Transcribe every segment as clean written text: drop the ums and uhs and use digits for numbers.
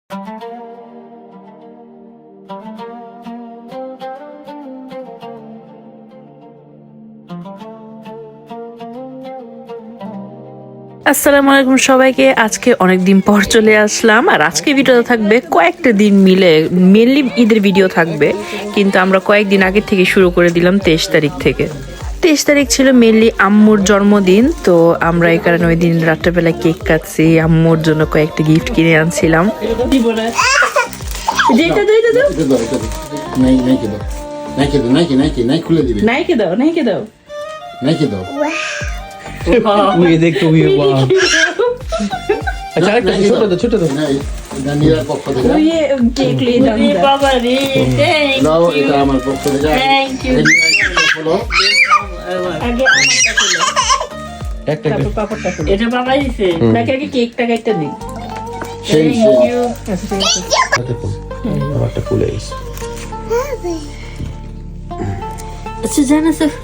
আসসালামু আলাইকুম সবাইকে। আজকে অনেকদিন পর চলে আসলাম, আর আজকে ভিডিওটা থাকবে কয়েকটা দিন মিলে, মেনলি ঈদের ভিডিও থাকবে, কিন্তু আমরা কয়েকদিন আগে থেকে শুরু করে দিলাম 23 তারিখ থেকে। 23 তারিখ ছিল মেনলি আম্মুর জন্মদিন, তো আমরা এই কারণে ওই দিন রাত্রেবেলা কেক কাটছি, আম্মুর জন্য কয়েকটা গিফট কিনে আনছিলাম। अच्छा छोटे दो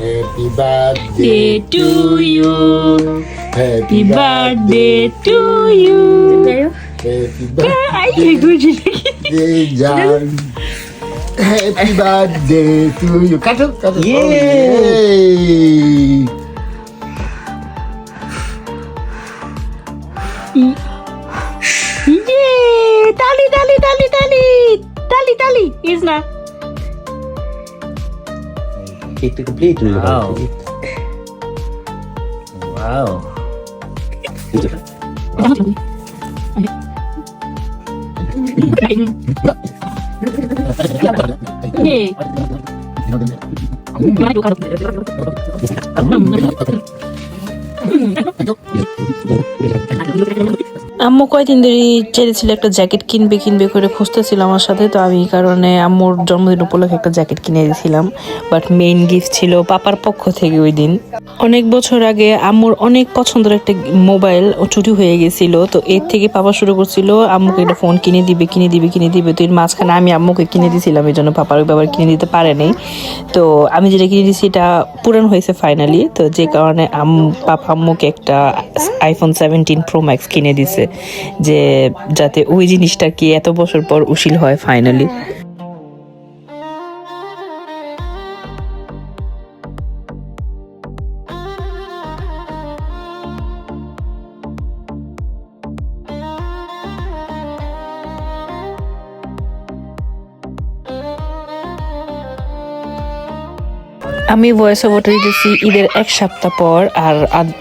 Happy birthday to you. Happy birthday to you. Happy birthday, John. Happy birthday to you. Cut it. Yay. Tali. Is not. Cake तो कंप्लीट हो गया। वाओ আম্মু কয়েকদিন ধরে চেয়েছিল একটা জ্যাকেট কিনবে করে খুঁজতেছিল আমার সাথে, তো আমি এই কারণে আম্মুর জন্মদিন উপলক্ষে একটা জ্যাকেট কিনে দিয়েছিলাম। বাট মেইন গিফট ছিল পাপার পক্ষ থেকে। ওই দিন অনেক বছর আগে আম্মুর অনেক পছন্দের একটা মোবাইল চুরি হয়ে গেছিল, তো এর থেকে পাপা শুরু করছিল আম্মুকে একটা ফোন কিনে দিবে। তো এর মাঝখানে আমি আম্মুকে কিনে দিয়েছিলাম, এই জন্য পাপার বাবার কিনে দিতে পারেনি। তো আমি যেটা কিনে দিয়েছি এটা পুরান হয়েছে ফাইনালি, তো যে কারণে পাপা আম্মুকে একটা আইফোন 17 প্রো ম্যাক্স কিনে দিছে, যে যাতে ওই জিনিসটা কি এত বছর পর উশিল হয় ফাইনালি। আমি ভয়েস ওভারটা দিতেছি ঈদের এক সপ্তাহ পর, আর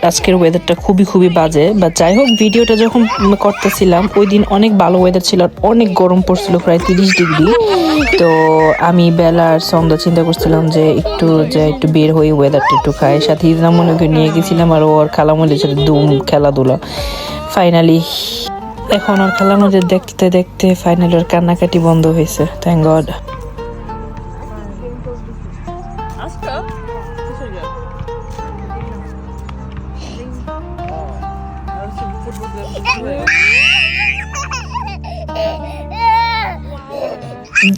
আজকের ওয়েদারটা খুবই বাজে। বা যাই হোক, ভিডিওটা যখন করতেছিলাম ওই দিন অনেক ভালো ওয়েদার ছিল, অনেক গরম পড়ছিল, প্রায় 30 ডিগ্রি। তো আমি বেলার সন্ধ্যা চিন্তা করছিলাম যে একটু বের হয়ে ওয়েদারটা একটু খাই। সাথে ইজনামনিকে নিয়ে গেছিলাম, আর ওর খালামুলির সাথে খেলাধুলা। ফাইনালি এখন আর খালামুলিদের দেখতে ফাইনালি ওর কান্নাকাটি বন্ধ হয়েছে, থ্যাংক গড।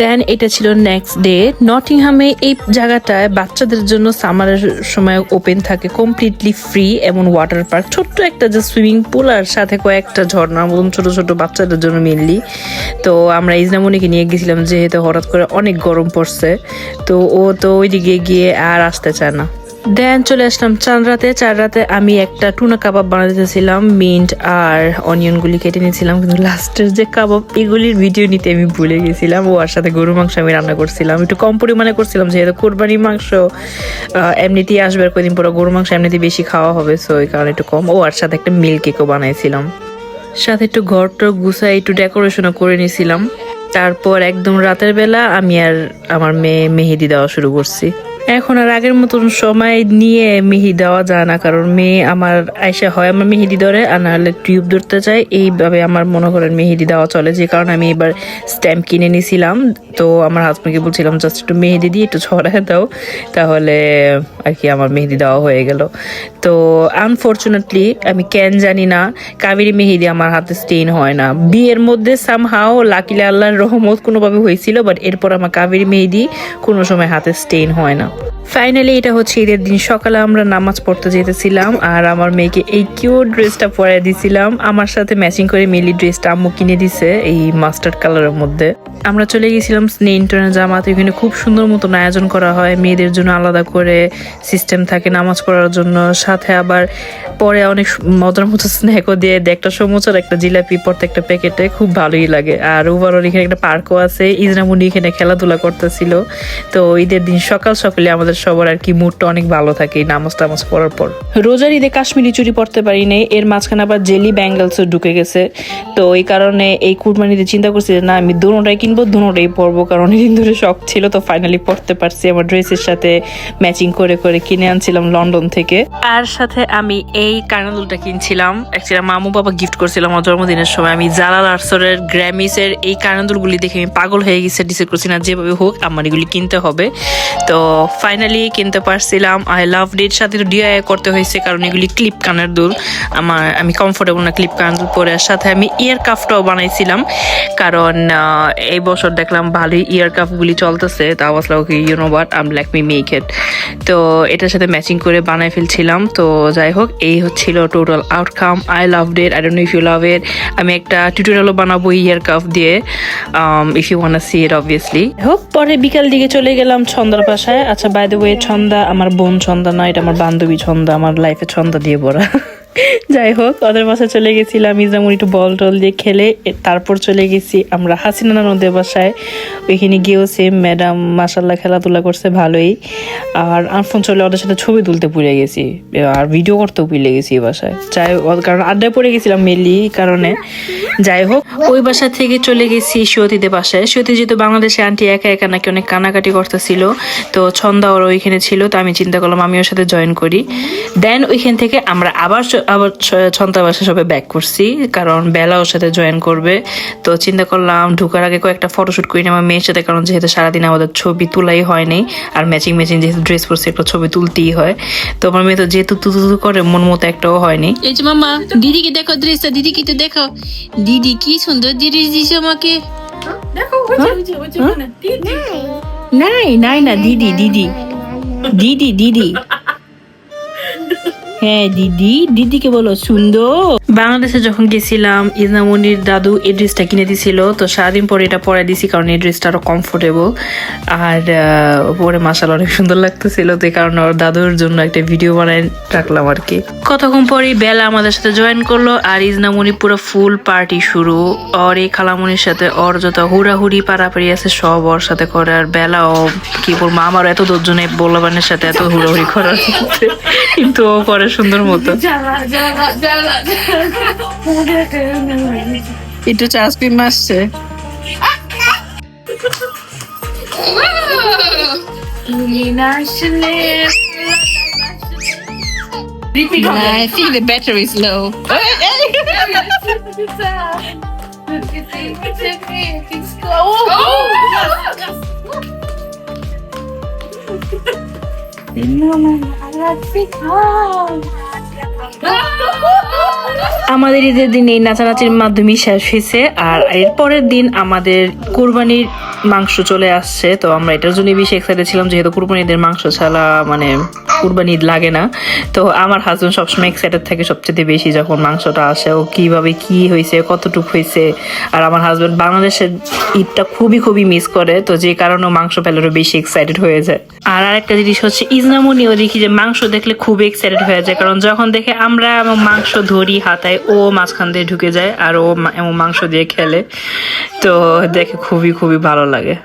দেন এটা ছিল নেক্সট ডে। নটিংহামে এই জায়গাটায় বাচ্চাদের জন্য সামারের সময় ওপেন থাকে, কমপ্লিটলি ফ্রি, এবং ওয়াটার পার্ক, ছোট্ট একটা যে সুইমিং পুল আর সাথে কয়েকটা ঝর্ণার মতন ছোট বাচ্চাদের জন্য মেনলি। তো আমরা ইজনামনিকে নিয়ে গেছিলাম, যেহেতু হঠাৎ করে অনেক গরম পড়ছে, তো ও তো ওইদিকে গিয়ে আর আসতে চায় না। দেন চলে আসলাম চার রাতে আমি একটা টুনা কাবাব বানাতেছিলাম, মিন্ট আর অনিয়নগুলি কেটে নিয়েছিলাম, কিন্তু লাস্টের যে কাবাব এগুলির ভিডিও নিতে আমি ভুলে গেছিলাম। ও আর সাথে গরু মাংস আমি রান্না করছিলাম, একটু কম পরিমাণে করছিলাম, যেহেতু কোরবানি মাংস এমনিতেই আসবে, আর কদিন পরে গরু মাংস এমনিতেই বেশি খাওয়া হবে, সো এই কারণে একটু কম। ও আর সাথে একটা মিল্ক কেকও বানাইছিলাম, সাথে একটু ঘরটা গুছাই একটু ডেকোরেশনও করে নিয়েছিলাম। তারপর একদম রাতের বেলা আমি আর আমার মেয়ে মেহেদি দেওয়া শুরু করছি। এখন আর আগের মতন সময় নিয়ে মেহেদি দেওয়া যায় না, কারণ মেয়ে আমার আয়সা হয় আমার মেহেদি ধরে, আর নাহলে টিউব ধরতে চাই। এইভাবে আমার মনে করেন মেহেদি দেওয়া চলে, যে কারণে আমি এবার স্ট্যাম্প কিনে নিয়েছিলাম। তো আমার হাজবেন্ডকে বলছিলাম জাস্ট একটু মেহেদি দিয়ে একটু ছড়ায় দাও, তাহলে আর কি আমার মেহেদি দেওয়া হয়ে গেল। তো আনফর্চুনেটলি আমি কেন জানি না কাবেরী মেহেদি আমার হাতে স্টেইন হয় না। বিয়ের মধ্যে সামহাও লাকিলে আল্লাহর রহমত কোনোভাবে হয়েছিল, বাট এরপর আমার কাবেরী মেহেদি কোনো সময় হাতে স্টেইন হয় না। ফাইনালি এটা হচ্ছে ঈদের দিন সকালে আমরা নামাজ পড়তে যেতেছিলাম আর আমার মেয়েকে এই কিউট ড্রেসটা পরে দিছিলাম। আমার সাথে ম্যাচিং করে মিলি ড্রেসটা আম্মু কিনে দিছে এই মাস্টার্ড কালারের মধ্যে। আমরা চলে গেছিলাম স্নে ইন্টারনেট জামাত। এখানে খুব সুন্দর মতন আয়োজন করা হয়, মেয়েদের জন্য আলাদা করে সিস্টেম থাকে নামাজ পড়ার জন্য, সাথে আবার পরে অনেক মজার মতো স্ন্যাকও দিয়ে দেয়, একটা সমুচার একটা জিলাপি প্রত্যেকটা প্যাকেটে, খুব ভালোই লাগে। আর ওভারঅল এখানে একটা পার্কও আছে, ইজরামুনি এখানে খেলাধুলা করতেছিল। তো ঈদের দিন সকাল সকালে আমাদের সবার আর কি মুডটা অনেক ভালো থাকে নামাজ টামাজ পড়ার পর। রোজার ঈদে কাশ্মীরি চুড়ি পড়তে পারি নাই, এর মাঝখানে আবার জেলি ব্যাঙ্গেলসও ঢুকে গেছে। তো এই কারণে এই কুরবানিতে চিন্তা করছি যে না, আমি দুটোটাই কিনবো, দুটোটাই পরবো, কারণ অনেকদিন ধরে শখ ছিল। তো ফাইনালি পড়তে পারছি, আমার ড্রেসের সাথে ম্যাচিং করে করে কিনে আনছিলাম লন্ডন থেকে। আর সাথে আমি এই কানাদুলটা কিনছিলাম, অ্যাকচুয়ালি মামু বাবা গিফট করছিলাম আমার জন্মদিনের সময়। আমি জালাল আর্টসের গ্র্যামিসের এই কানাদুলগুলি দেখে আমি পাগল হয়ে গেছে, ডিসাইড করছি না যেভাবে হোক আমার এগুলি কিনতে হবে। তো ফাইনালি কিনতে পারছিলাম। আই লাভ ইট। সাথে তো ডিআই করতে হয়েছে কারণ এগুলি ক্লিপ কানের দুল, আমি কমফোর্টেবল না ক্লিপ কানের দুল পরে। আর সাথে আমি ইয়ার কাফটাও বানাইছিলাম কারণ এই বছর দেখলাম ভালোই ইয়ার কাফগুলি চলতেছে। তা was like okay, you know what, I am like me make it. তো এটার সাথে ম্যাচিং করে বানাই ফেলছিলাম। তো যাই হোক, এই হচ্ছিল total outcome. I love it, I don't know if you love it. আমি একটা টিউটোরিয়ালও বানাবো ইয়ার কাফ দিয়ে, if you want to see it obviously. হোক, পরে বিকাল দিকে চলে গেলাম ছন্দার বাসায়। আচ্ছা, বাই দ্য ওয়ে, ছন্দা আমার বোন ছন্দা না, এটা আমার বান্ধবী ছন্দা, আমার লাইফে ছন্দা দিয়ে ভরা। যাই হোক, ওদের বাসায় চলে গেছিলাম, ইজামুর একটু বল টল দিয়ে খেলে। তারপর চলে গেছি আমরা হাসিনা ননদের বাসায়। ওইখানে গিয়েও সেম ম্যাডাম মাশাল্লাহ খেলাধুলা করছে ভালোই। আর আনফোন চলে ওদের সাথে ছবি তুলতে ভুলে গেছি আর ভিডিও করতেও ভুলে গেছি এই বাসায়। যাই হোক, কারণ আড্ডায় পড়ে গেছিলাম মেনলি কারণে। যাই হোক, ওই বাসা থেকে চলে গেছি সৈয়দীদের বাসায়। সৈয়দী যেহেতু বাংলাদেশে আন্টি একা একা নাকি অনেক কানাকাটি করতেছিল, তো ছন্দা ওর ওইখানে ছিল। তো আমি চিন্তা করলাম আমি ওর সাথে জয়েন করি। দেন ওইখান থেকে আমরা আবার ছন্দা বাসায় সবাই ব্যাক করছি কারণ বেলা ওর সাথে জয়েন করবে। তো চিন্তা করলাম ঢুকার আগে কয়েকটা ফটোশুট করি আমার মেয়ের সাথে, কারণ যেহেতু সারাদিন আমাদের ছবি তোলাই হয়নি আর ম্যাচিং যেহেতু ড্রেস পরছি একটা ছবি তুলতেই হয়। তো আমার মেয়ে তো যেহেতু তুতু করে মন মতো একটাও হয়নি। এই যে মামা, দিদিকে দেখো ড্রেসটা, দিদিকে তো দেখো, দিদি কি সুন্দর ড্রেস দিছে আমাকে। নাই নাই না, দিদি দিদি দিদি দিদি, হ্যাঁ দিদি, দিদিকে বলো সুন্দর। বাংলাদেশে যখন গেছিলাম ইজনামনির দাদু এই ড্রেসটা কিনে দিছিল, তো সারাদিন পরে এটা পরে দিছি কারণ এই ড্রেসটা আরো কমফোর্টেবল আর পরে মাশাআল্লাহ অনেক সুন্দর লাগতেছিল। তো এই কারণে ওর দাদুর জন্য একটা ভিডিও বানাই রাখলাম আর কি। কতক্ষণ পরেই বেলা আমাদের সাথে জয়েন করলো আর ইজনামনি পুরো ফুল পার্টি শুরু। ওর এই খালামনির সাথে ওর যত হুড়াহুড়ি পারাপাড়ি আছে সব ওর সাথে করে। আর বেলা ও কি বলবো, আমারও এত দশজনে বল্লাবানের সাথে এত হুড়াহুড়ি করার কিন্তু ও করে সুন্দর মতো। একটু চাষপিন মাসছে। I think the battery is low. আমাদের ঈদের দিন এই নাচানাচির মাধ্যমে শেষ হয়েছে আর এর পরের দিন আমাদের কুরবানির মাংস চলে আসছে। তো আমরা এটার জন্য বেশি এক্সাইটেড ছিলাম যেহেতু কুরবানিদের মাংস ছাড়া মানে কুরবানি ঈদ লাগে না। তো আমার হাজবেন্ড সবসময় এক্সাইটেড থাকে সবচেয়ে বেশি যখন মাংসটা আসে, ও কিভাবে কি হয়েছে কতটুক হয়েছে। আর আমার হাজবেন্ড বাংলাদেশের ঈদটা খুবই খুবই মিস করে, তো যে কারণে মাংস পেলেরও বেশি এক্সাইটেড হয়ে যায়। আর আরেকটা জিনিস হচ্ছে ইজনামনিও দেখি যে মাংস দেখলে খুবই এক্সাইটেড হয়ে যায়, কারণ যখন দেখে আমরা মাংস ধরি হাতায় ও মাঝখান দিয়ে ঢুকে যায় আর ও মাংস দিয়ে খেলে, তো দেখে খুবই খুবই ভালো লাগে।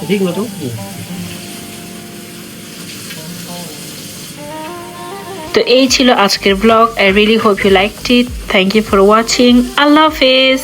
ঠিক মতো তো এই ছিল আজকের blog. I really hope you liked it. Thank you for watching. আল্লাহ হাফেজ।